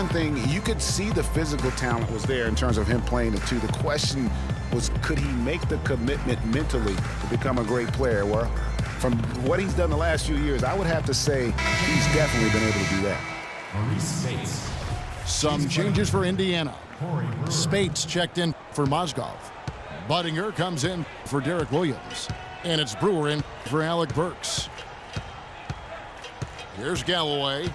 One thing, you could see the physical talent was there in terms of him playing the two. The question was, could he make the commitment mentally to become a great player? Well, from what he's done the last few years, I would have to say he's definitely been able to do that. Some changes for Indiana. Spates checked in for Mozgov. Budinger comes in for Derek Williams. And it's Brewer in for Alec Burks. Here's Galloway.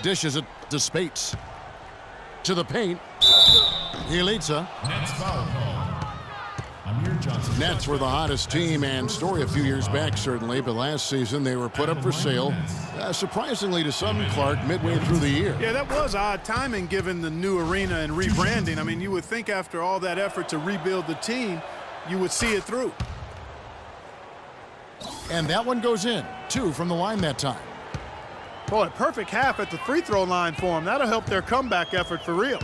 Dishes it to Spates. To the paint. Elitsa. Nets were the hottest team and story a few years back, certainly, but last season they were put up for sale, surprisingly to some, Clark, midway through the year. Yeah, that was odd timing given the new arena and rebranding. I mean, you would think after all that effort to rebuild the team, you would see it through. And that one goes in. 2 from the line that time. Boy, a perfect half at the free throw line for them. That'll help their comeback effort for real.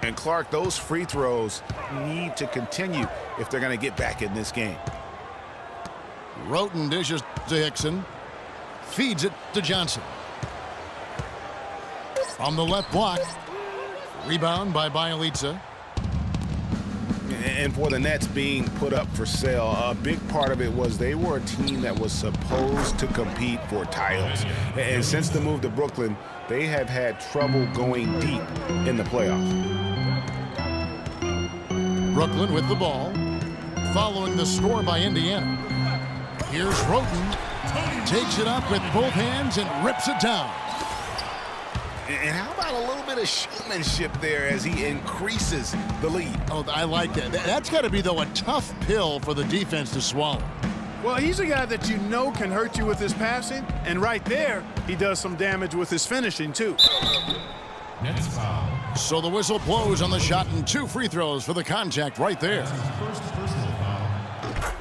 And Clark, those free throws need to continue if they're going to get back in this game. Roten dishes to Hickson. Feeds it to Johnson. On the left block. Rebound by Bielitsa. And for the Nets being put up for sale, a big part of it was they were a team that was supposed to compete for titles. And since the move to Brooklyn, they have had trouble going deep in the playoffs. Brooklyn with the ball, following the score by Indiana. Here's Roten. Takes it up with both hands and rips it down. And how about a little bit of showmanship there as he increases the lead? Oh, I like that. That's got to be, though, a tough pill for the defense to swallow. Well, he's a guy that you know can hurt you with his passing, and right there, he does some damage with his finishing, too. Nets foul. So the whistle blows on the shot and 2 free throws for the contact right there.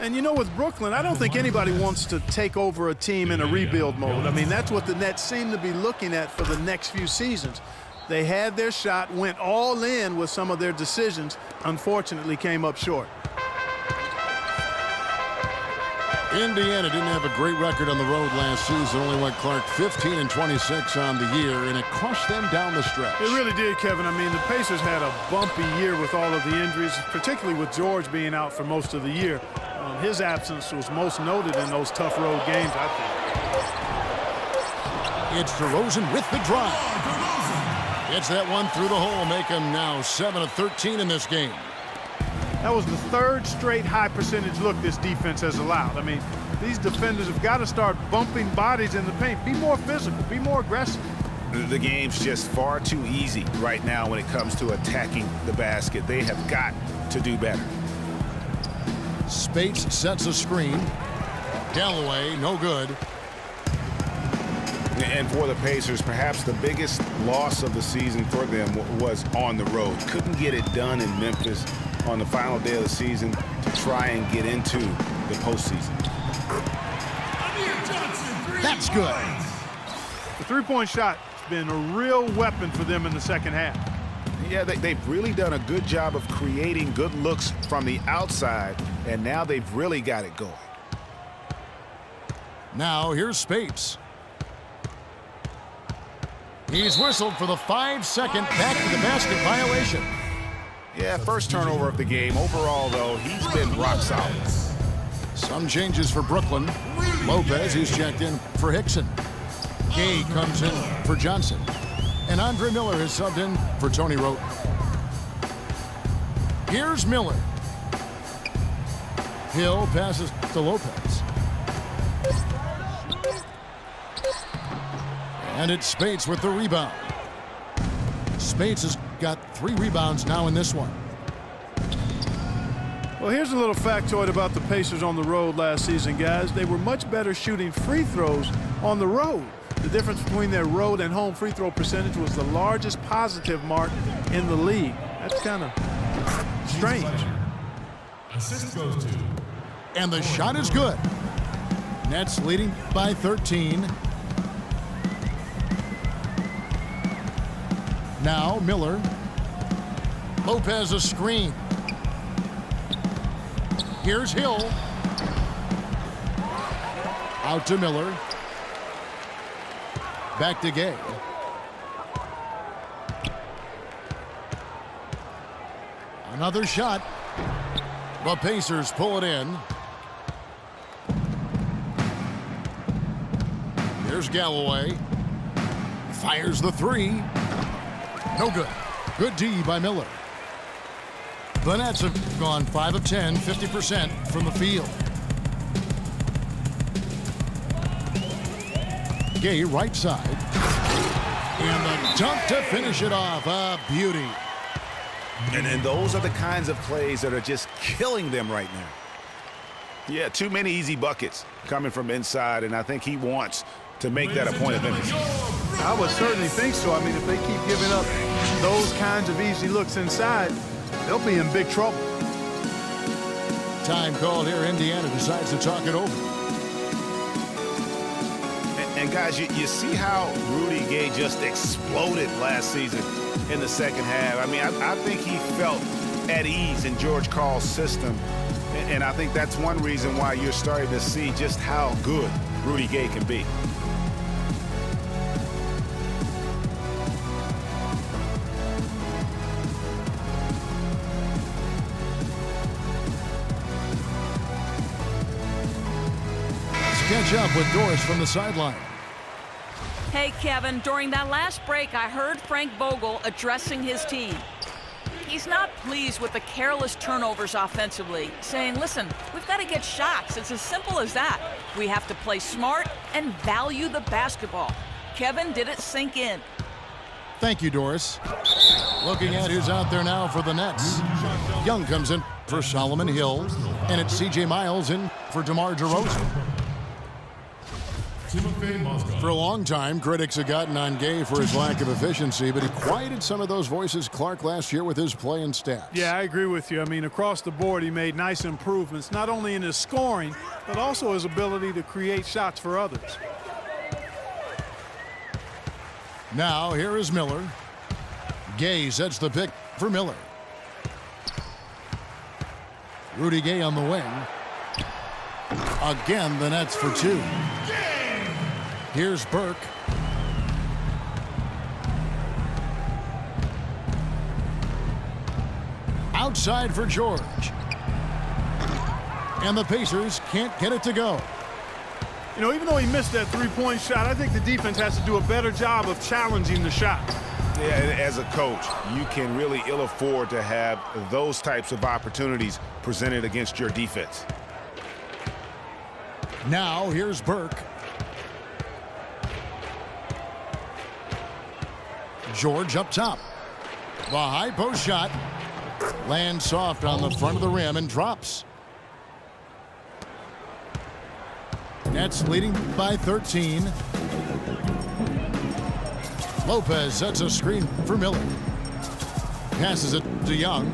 And you know, with Brooklyn, I don't think anybody wants to take over a team in a rebuild mode. I mean, that's what the Nets seem to be looking at for the next few seasons. They had their shot, went all in with some of their decisions, unfortunately came up short. Indiana didn't have a great record on the road last season. Only went, Clark, 15-26 on the year, and it crushed them down the stretch. It really did, Kevin. I mean, the Pacers had a bumpy year with all of the injuries, particularly with George being out for most of the year. His absence was most noted in those tough road games, I think. It's DeRozan with the drive. Gets that one through the hole, make him now 7 of 13 in this game. That was the 3rd straight high percentage look this defense has allowed. I mean, these defenders have got to start bumping bodies in the paint. Be more physical, be more aggressive. The game's just far too easy right now when it comes to attacking the basket. They have got to do better. Spates sets a screen. Galloway, no good. And for the Pacers, perhaps the biggest loss of the season for them was on the road. Couldn't get it done in Memphis on the final day of the season to try and get into the postseason. That's good. The three-point shot has been a real weapon for them in the second half. Yeah, they've really done a good job of creating good looks from the outside, and now they've really got it going. Now here's Spates. He's whistled for the 5-second back-to-the-basket violation. Yeah, first turnover of the game. Overall, though, he's been rock solid. Some changes for Brooklyn. Lopez, he's checked in for Hickson. Gay comes in for Johnson. And Andre Miller has subbed in for Tony Roten. Here's Miller. Hill passes to Lopez. And it's Spates with the rebound. Spates has got 3 rebounds now in this one. Well, here's a little factoid about the Pacers on the road last season, guys. They were much better shooting free throws on the road. The difference between their road and home free throw percentage was the largest positive mark in the league. That's kind of strange. Assist goes to. And the shot is good. Nets leading by 13. Now Miller. Lopez a screen. Here's Hill. Out to Miller. Back to Gay. Another shot. The Pacers pull it in. Here's Galloway. Fires the three. No good. Good D by Miller. The Nets have gone 5 of 10, 50% from the field. Gay right side. And the dunk to finish it off. A beauty. And those are the kinds of plays that are just killing them right now. Yeah, too many easy buckets coming from inside, and I think he wants to make that a point of emphasis. I would certainly think so. I mean, if they keep giving up those kinds of easy looks inside, they'll be in big trouble. Time called here. Indiana decides to talk it over. And guys, you see how Rudy Gay just exploded last season in the second half. I mean, I think he felt at ease in George Karl's system. And I think that's one reason why you're starting to see just how good Rudy Gay can be. Let's catch up with Doris from the sideline. Hey, Kevin, during that last break, I heard Frank Vogel addressing his team. He's not pleased with the careless turnovers offensively, saying, listen, we've got to get shots. It's as simple as that. We have to play smart and value the basketball. Kevin, did it sink in? Thank you, Doris. Looking at who's out there now for the Nets. Young comes in for Solomon Hill, and it's C.J. Miles in for DeMar DeRozan. For a long time, critics have gotten on Gay for his lack of efficiency, but he quieted some of those voices, Clark, last year with his play and stats. Yeah, I agree with you. I mean, across the board, he made nice improvements, not only in his scoring, but also his ability to create shots for others. Now, here is Miller. Gay sets the pick for Miller. Rudy Gay on the wing. Again, the Nets for two. Here's Burke. Outside for George. And the Pacers can't get it to go. You know, even though he missed that three-point shot, I think the defense has to do a better job of challenging the shot. Yeah, and as a coach, you can really ill afford to have those types of opportunities presented against your defense. Now, here's Burke. George up top. The high post shot lands soft on the front of the rim and drops. Nets leading by 13. Lopez sets a screen for Miller. Passes it to Young.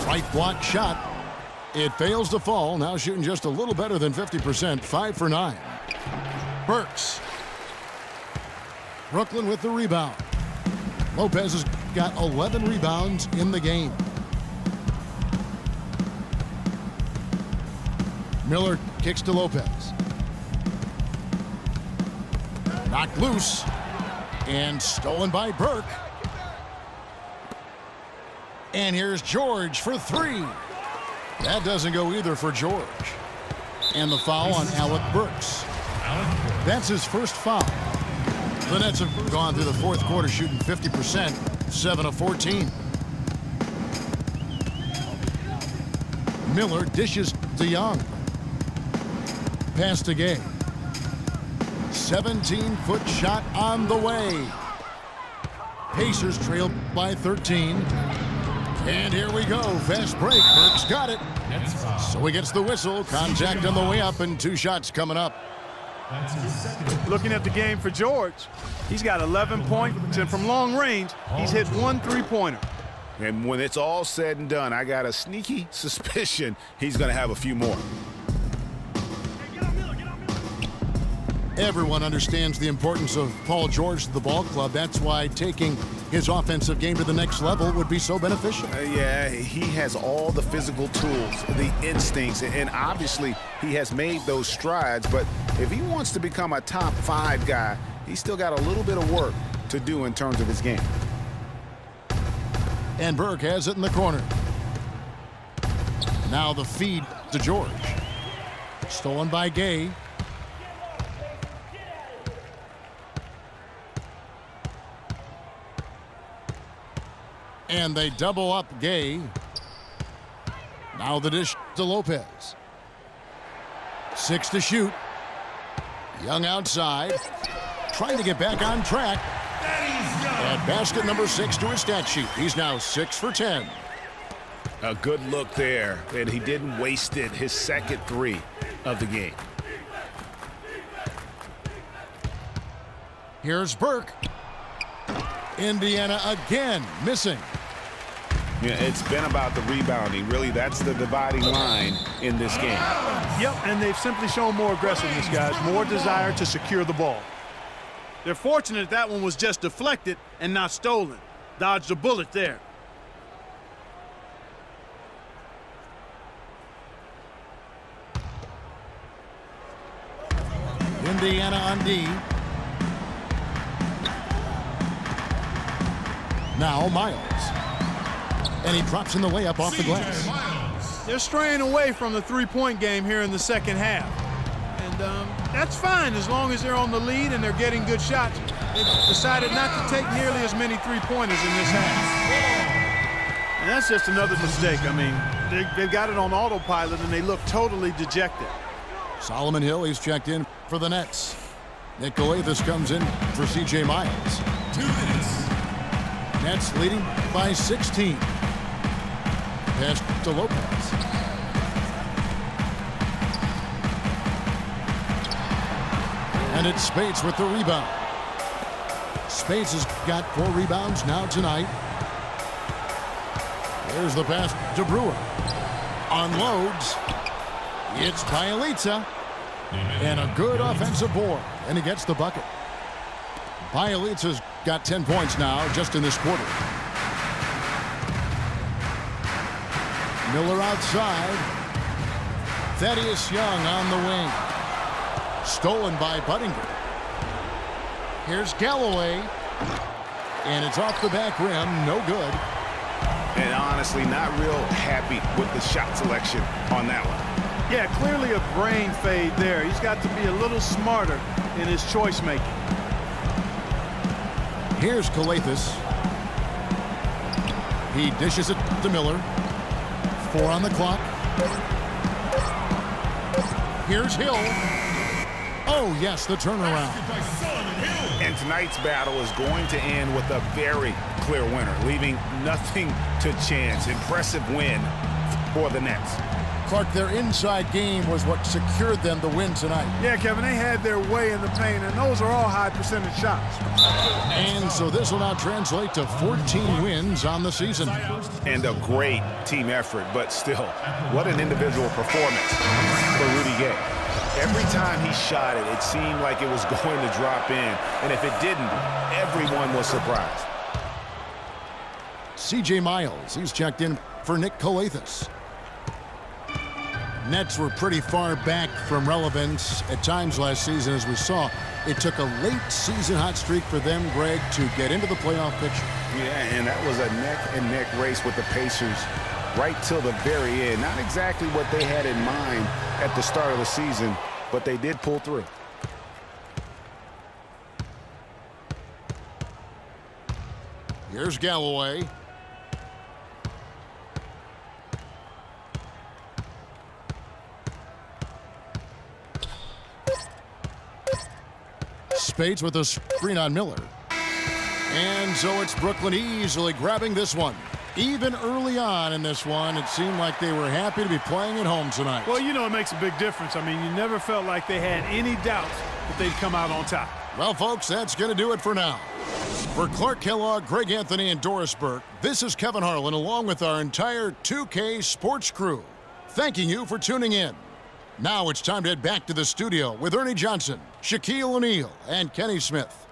Right block shot. It fails to fall. Now shooting just a little better than 50%. 5 for 9. Burks. Brooklyn with the rebound. Lopez has got 11 rebounds in the game. Miller kicks to Lopez. Knocked loose and stolen by Burke. And here's George for three. That doesn't go either for George. And the foul on Alec Burks. That's his first foul. The Nets have gone through the fourth quarter shooting 50%, 7 of 14. Miller dishes to Young. Pass to Gay. 17-foot shot on the way. Pacers trail by 13. And here we go. Fast break. Burks got it. So he gets the whistle. Contact on the way up and 2 shots coming up. Looking at the game for George, he's got 11 points, and from long range, he's hit 1 3-pointer. And when it's all said and done, I got a sneaky suspicion he's going to have a few more. Everyone understands the importance of Paul George to the ball club. That's why taking his offensive game to the next level would be so beneficial. Yeah, he has all the physical tools, the instincts, and obviously he has made those strides. But if he wants to become a top 5 guy, he's still got a little bit of work to do in terms of his game. And Burke has it in the corner. Now the feed to George. Stolen by Gay. And they double up Gay. Now the dish to Lopez. 6 to shoot. Young outside. Trying to get back on track. And basket number 6 to his stat sheet. He's now 6 for 10. A good look there, and he didn't waste it. His second 3 of the game. Here's Burke. Indiana again missing. Yeah, it's been about the rebounding. Really, that's the dividing line in this game. Yep, and they've simply shown more aggressiveness, guys. More desire to secure the ball. They're fortunate that one was just deflected and not stolen. Dodged a bullet there. Indiana on D. Now Miles. And he drops in the layup off the glass. They're straying away from the three-point game here in the second half. And that's fine as long as they're on the lead and they're getting good shots. They've decided not to take nearly as many three-pointers in this half. And that's just another mistake. I mean, they've got it on autopilot and they look totally dejected. Solomon Hill, he's checked in for the Nets. Nick Galathis comes in for C.J. Miles. 2 minutes. Nets leading by 16. Pass to Lopez. And it's Spates with the rebound. Spates has got 4 rebounds now tonight. There's the pass to Brewer. Unloads. It's Bielitsa. And a good offensive board. And he gets the bucket. Bielitsa's got 10 points now just in this quarter. Miller outside. Thaddeus Young on the wing. Stolen by Budinger. Here's Galloway. And it's off the back rim. No good. And honestly, not real happy with the shot selection on that one. Yeah, clearly a brain fade there. He's got to be a little smarter in his choice making. Here's Galathis. He dishes it to Miller. 4 on the clock. Here's Hill. Oh, yes, the turnaround. And tonight's battle is going to end with a very clear winner, leaving nothing to chance. Impressive win for the Nets. Clark, their inside game was what secured them the win tonight. Yeah, Kevin, they had their way in the paint, and those are all high percentage shots. And so this will now translate to 14 wins on the season. And a great team effort, but still, what an individual performance for Rudy Gay. Every time he shot it, it seemed like it was going to drop in. And if it didn't, everyone was surprised. C.J. Miles, he's checked in for Nick Galathis. Nets were pretty far back from relevance at times last season, as we saw. It took a late season hot streak for them, Greg, to get into the playoff picture. Yeah, and that was a neck-and-neck race with the Pacers right till the very end. Not exactly what they had in mind at the start of the season, but they did pull through. Here's Galloway. Spates with a screen on Miller. And so it's Brooklyn easily grabbing this one. Even early on in this one, it seemed like they were happy to be playing at home tonight. Well, you know it makes a big difference. I mean, you never felt like they had any doubts that they'd come out on top. Well, folks, that's going to do it for now. For Clark Kellogg, Greg Anthony, and Doris Burke, this is Kevin Harlan along with our entire 2K Sports crew, thanking you for tuning in. Now it's time to head back to the studio with Ernie Johnson, Shaquille O'Neal, and Kenny Smith.